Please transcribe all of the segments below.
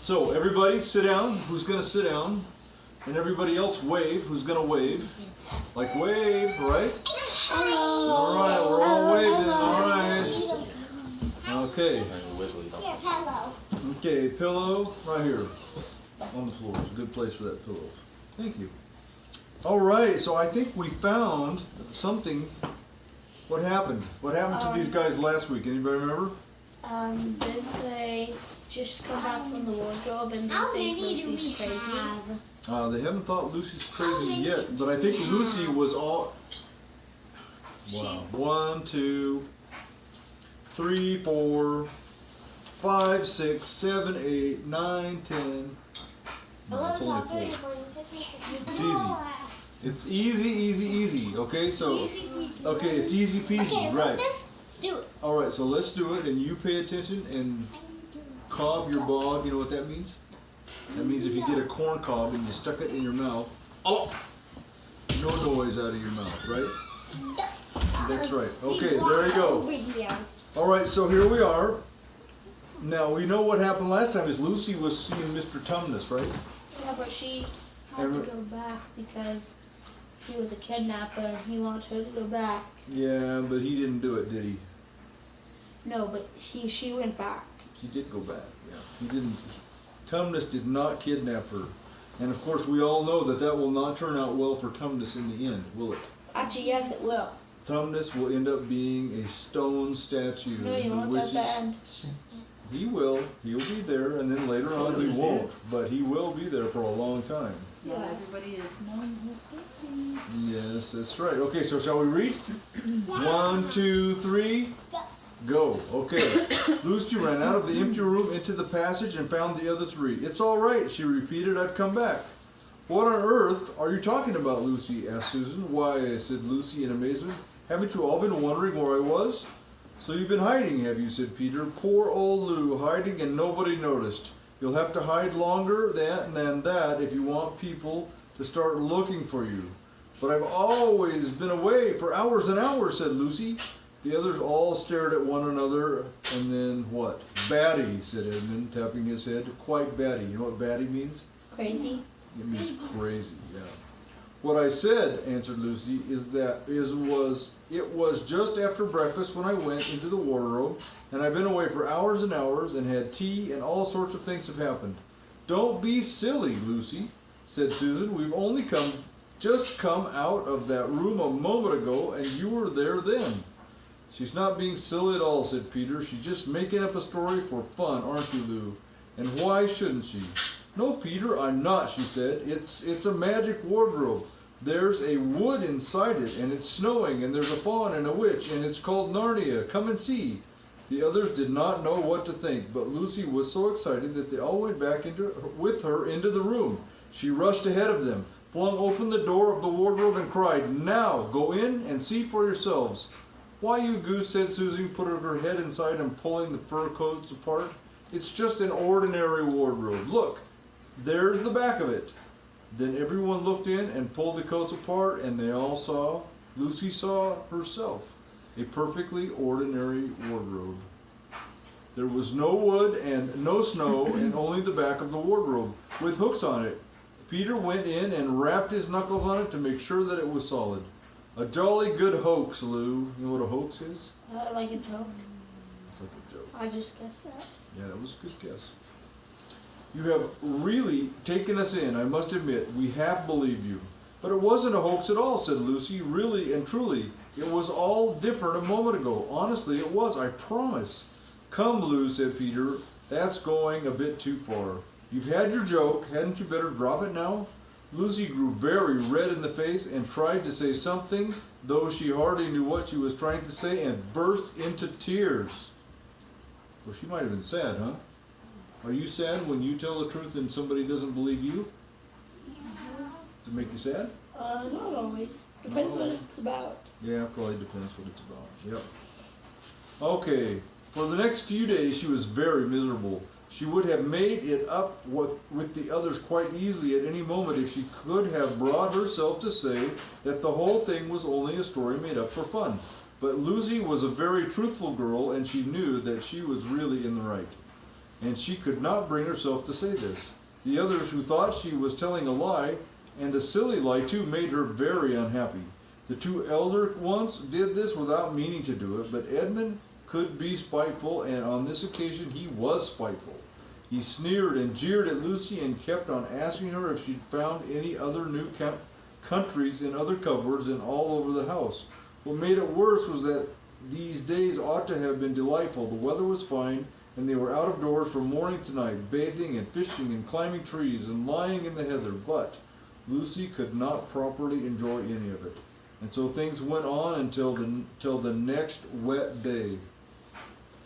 So everybody sit down. Who's going to sit down? And everybody else wave. Who's going to wave? Like wave, right? Hello. All right, we're all waving. All right. Okay. Here, hello. Okay, pillow right here on the floor. It's a good place for that pillow. Thank you. All right, so I think we found something. What happened? What happened to these guys last week? Anybody remember? Did they just come back from the wardrobe and How they think many do we Lucy's crazy? have? They haven't thought Lucy's crazy yet, but I think Lucy was all. Wow. 1, 2, 3, 4, 5, 6, 7, 8, 9, 10. No, it's only 4. It's easy. It's easy, easy, easy. Okay, so okay, it's easy peasy, Okay, right? let's just do it. All right, so let's do it, and you pay attention and cob your bog. You know what that means? That means if you get a corn cob and you stuck it in your mouth, oh, no noise out of your mouth, right? That's right. Okay, there you go. Over here. All right, so here we are. Now we know what happened last time is Lucy was seeing Mr. Tumnus, right? Yeah, but she had to go back because he was a kidnapper and he wanted her to go back. Yeah, but he didn't do it, did he? No, but she went back. She did go back. Yeah, he didn't. Tumnus did not kidnap her, and of course we all know that that will not turn out well for Tumnus in the end, will it? Actually, yes, it will. Tumnus will end up being a stone statue. No, you won't at the end. He will. He'll be there, and then later on he won't. But he will be there for a long time. Yeah, everybody is knowing who's thinking. Yes, that's right. Okay, so shall we read? 1, 2, 3, go. Okay. Lucy ran out of the empty room into the passage and found the other three. It's all right, she repeated. I've come back. What on earth are you talking about, Lucy? Asked Susan. Why, said Lucy in amazement. Haven't you all been wondering where I was? So you've been hiding, have you, said Peter. Poor old Lou, hiding and nobody noticed. You'll have to hide longer than that if you want people to start looking for you. But I've always been away for hours and hours, said Lucy. The others all stared at one another, and then what? Batty, said Edmund, tapping his head. Quite batty. You know what batty means? Crazy. It means crazy, yeah. What I said, answered Lucy, it was just after breakfast when I went into the wardrobe, and I've been away for hours and hours and had tea, and all sorts of things have happened. Don't be silly, Lucy, said Susan. We've only just come out of that room a moment ago, and you were there then. She's not being silly at all, said Peter. She's just making up a story for fun, aren't you, Lou? And why shouldn't she? No, Peter, I'm not, she said. It's a magic wardrobe. There's a wood inside it, and it's snowing, and there's a faun and a witch, and it's called Narnia. Come and see. The others did not know what to think, but Lucy was so excited that they all went back with her into the room. She rushed ahead of them, flung open the door of the wardrobe, and cried, Now, go in and see for yourselves. Why, you goose, said Susan, putting her head inside and pulling the fur coats apart. It's just an ordinary wardrobe. Look, there's the back of it. Then everyone looked in and pulled the coats apart, and they all saw, Lucy saw herself, a perfectly ordinary wardrobe. There was no wood and no snow, and only the back of the wardrobe, with hooks on it. Peter went in and rapped his knuckles on it to make sure that it was solid. A jolly good hoax, Lou. You know what a hoax is? Like a joke. It's like a joke. I just guessed that. Yeah, that was a good guess. You have really taken us in, I must admit. We half believe you. But it wasn't a hoax at all, said Lucy. Really and truly. It was all different a moment ago. Honestly, it was, I promise. Come, Lou, said Peter. That's going a bit too far. You've had your joke. Hadn't you better drop it now? Lucy grew very red in the face and tried to say something, though she hardly knew what she was trying to say, and burst into tears. Well, she might have been sad, huh? Are you sad when you tell the truth and somebody doesn't believe you? Does it make you sad? Not always. Depends what it's about. Yeah, probably depends what it's about. Yep. Okay. For the next few days, she was very miserable. She would have made it up with the others quite easily at any moment if she could have brought herself to say that the whole thing was only a story made up for fun. But Lucy was a very truthful girl, and she knew that she was really in the right. and she could not bring herself to say this. The others, who thought she was telling a lie, and a silly lie too, made her very unhappy. The two elder ones did this without meaning to do it, but Edmund could be spiteful, and on this occasion he was spiteful. He sneered and jeered at Lucy and kept on asking her if she'd found any other new countries in other cupboards and all over the house. What made it worse was that these days ought to have been delightful. The weather was fine, and they were out of doors from morning to night, bathing and fishing and climbing trees and lying in the heather, but Lucy could not properly enjoy any of it. And so things went on until the next wet day.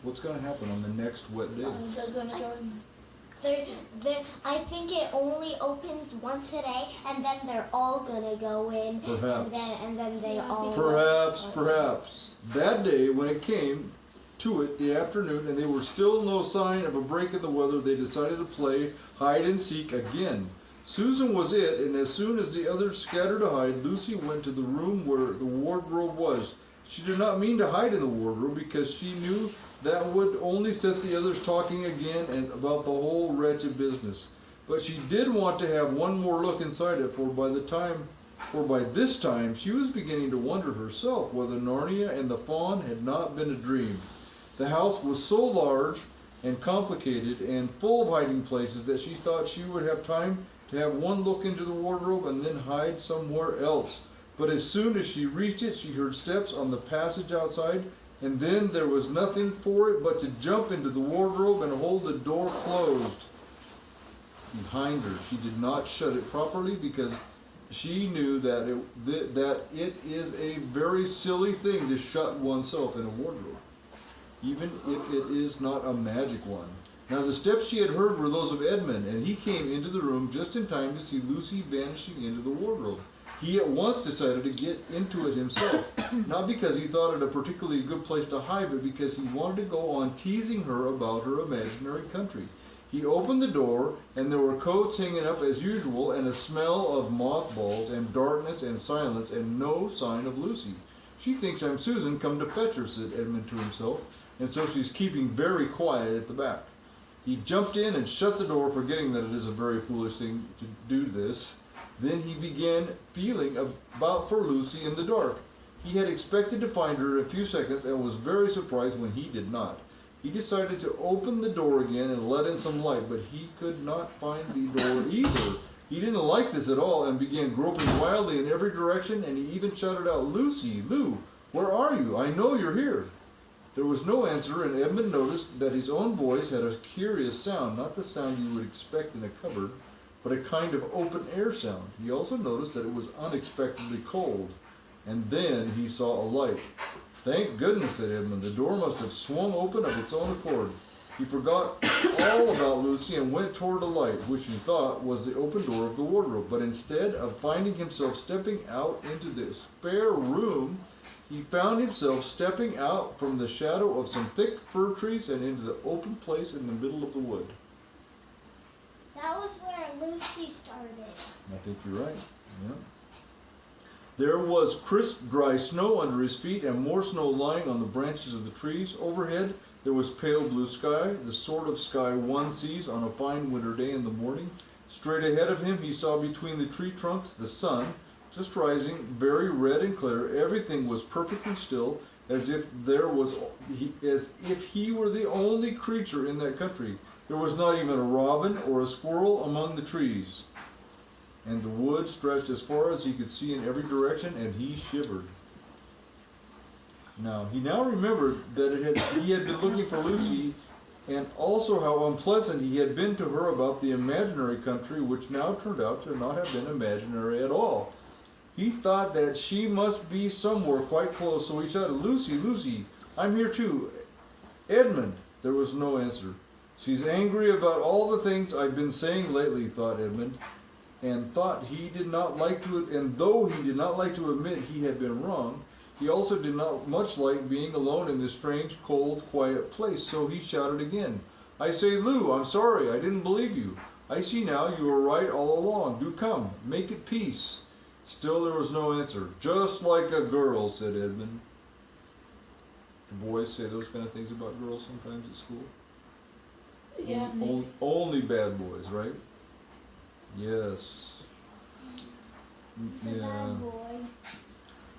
What's going to happen on the next wet day? They're gonna go. I think it only opens once a day, and then they're all gonna go in. Perhaps. And then they all. Perhaps. That day, when it came to it, the afternoon, and there were still no sign of a break in the weather, they decided to play hide and seek again. Susan was it, and as soon as the others scattered to hide, Lucy went to the room where the wardrobe was. She did not mean to hide in the wardrobe, because she knew that would only set the others talking again and about the whole wretched business. But she did want to have one more look inside it, for by this time she was beginning to wonder herself whether Narnia and the Faun had not been a dream. The house was so large and complicated and full of hiding places that she thought she would have time to have one look into the wardrobe and then hide somewhere else. But as soon as she reached it, she heard steps on the passage outside, and then there was nothing for it but to jump into the wardrobe and hold the door closed behind her. She did not shut it properly because she knew that it is a very silly thing to shut oneself in a wardrobe, even if it is not a magic one. Now the steps she had heard were those of Edmund, and he came into the room just in time to see Lucy vanishing into the wardrobe. He at once decided to get into it himself, not because he thought it a particularly good place to hide, but because he wanted to go on teasing her about her imaginary country. He opened the door, and there were coats hanging up as usual, and a smell of mothballs, and darkness, and silence, and no sign of Lucy. "She thinks I'm Susan come to fetch her," said Edmund to himself, "and so she's keeping very quiet at the back." He jumped in and shut the door, forgetting that it is a very foolish thing to do this. Then he began feeling about for Lucy in the dark. He had expected to find her in a few seconds and was very surprised when he did not. He decided to open the door again and let in some light, but he could not find the door either. He didn't like this at all and began groping wildly in every direction, and he even shouted out, "Lucy, Lou, where are you? I know you're here." There was no answer, and Edmund noticed that his own voice had a curious sound, not the sound you would expect in a cupboard, but a kind of open-air sound. He also noticed that it was unexpectedly cold, and then he saw a light. "Thank goodness," said Edmund. "The door must have swung open of its own accord." He forgot all about Lucy and went toward the light, which he thought was the open door of the wardrobe. But instead of finding himself stepping out into the spare room, he found himself stepping out from the shadow of some thick fir trees and into the open place in the middle of the wood. That was where Lucy started. I think you're right. Yeah. There was crisp, dry snow under his feet and more snow lying on the branches of the trees. Overhead, there was pale blue sky, the sort of sky one sees on a fine winter day in the morning. Straight ahead of him, he saw between the tree trunks the sun, just rising, very red and clear. Everything was perfectly still, as if he were the only creature in that country. There was not even a robin or a squirrel among the trees, and the wood stretched as far as he could see in every direction, and he shivered. He now remembered that he had been looking for Lucy, and also how unpleasant he had been to her about the imaginary country, which now turned out to not have been imaginary at all. He thought that she must be somewhere quite close, so he shouted, "Lucy, Lucy, I'm here too. Edmund." There was no answer. "She's angry about all the things I've been saying lately," thought Edmund, and though he did not like to admit he had been wrong, he also did not much like being alone in this strange, cold, quiet place, so he shouted again, "I say, Lou, I'm sorry, I didn't believe you. I see now you were right all along. Do come, make it peace." Still there was no answer. "Just like a girl," said Edmund. Do boys say those kind of things about girls sometimes at school? Yeah. Only bad boys, right? Yes. He's a Yeah. bad boy.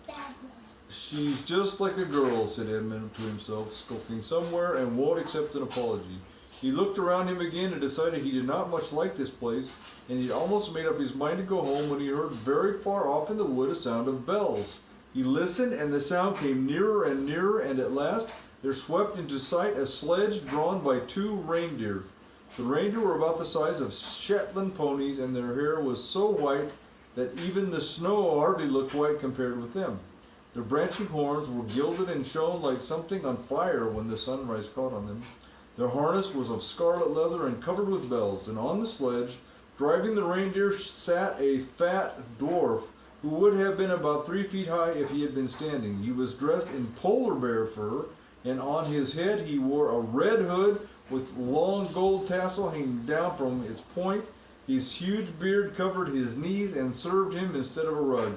Bad boy. She's just like a girl, said Edmund to himself, skulking somewhere and won't accept an apology. He looked around him again and decided he did not much like this place, and he'd almost made up his mind to go home when he heard very far off in the wood a sound of bells. He listened, and the sound came nearer, and at last there swept into sight a sledge drawn by 2 reindeer. The reindeer were about the size of Shetland ponies, and their hair was so white that even the snow hardly looked white compared with them. Their branching horns were gilded and shone like something on fire when the sunrise caught on them. Their harness was of scarlet leather and covered with bells, and on the sledge, driving the reindeer, sat a fat dwarf who would have been about 3 feet high if he had been standing. He was dressed in polar bear fur, and on his head he wore a red hood with long gold tassel hanging down from its point. His huge beard covered his knees and served him instead of a rug.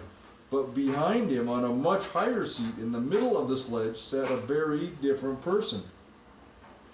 But behind him, on a much higher seat in the middle of the sledge, sat a very different person.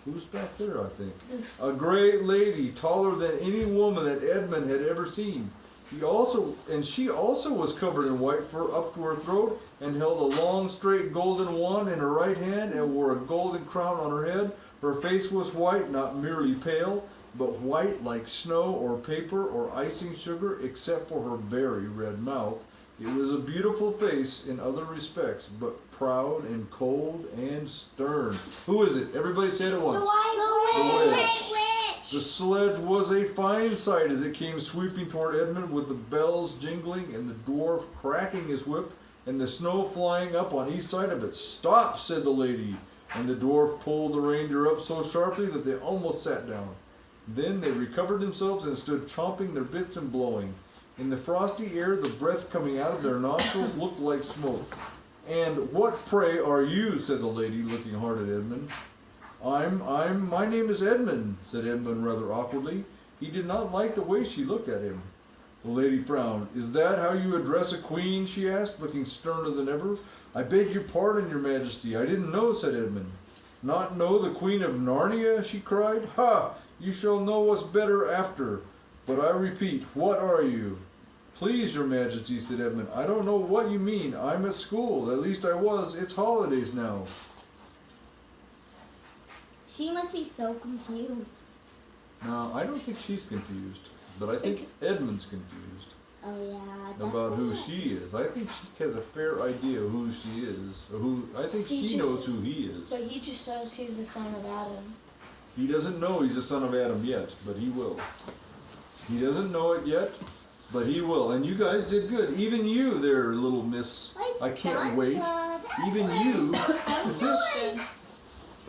Who's back there, I think? A great lady, taller than any woman that Edmund had ever seen. She also was covered in white fur up to her throat, and held a long, straight golden wand in her right hand, and wore a golden crown on her head. Her face was white, not merely pale, but white like snow or paper or icing sugar, except for her very red mouth. It was a beautiful face in other respects, but proud and cold and stern. Who is it? Everybody say it at once. The witch. witch. The sledge was a fine sight as it came sweeping toward Edmund, with the bells jingling and the dwarf cracking his whip and the snow flying up on each side of it. "Stop," said the lady, and the dwarf pulled the reindeer up so sharply that they almost sat down. Then they recovered themselves and stood chomping their bits and blowing. In the frosty air, the breath coming out of their nostrils looked like smoke. "And what, pray, are you?" said the lady, looking hard at Edmund. My name is Edmund," said Edmund rather awkwardly. He did not like the way she looked at him. The lady frowned. "Is that how you address a queen?" she asked, looking sterner than ever. "I beg your pardon, your majesty. I didn't know," said Edmund. "Not know the Queen of Narnia?" she cried. "Ha! You shall know us better after. But I repeat, what are you?" "Please, your majesty," said Edmund, "I don't know what you mean. I'm at school. At least I was. It's holidays now." She must be so confused. Now, I don't think she's confused, but I think Edmund's confused Oh yeah. about who she is. I think she has a fair idea of who she is. I think He she just- knows who he is. But he just says he's the son of Adam. He doesn't know he's the son of Adam yet, but he will. He doesn't know it yet, but he will. And you guys did good. Even you there, little miss. I can't wait. Even you. It's this.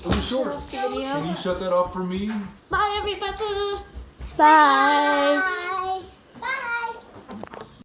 Are you sure? Can you shut that off for me? Bye, everybody. Bye.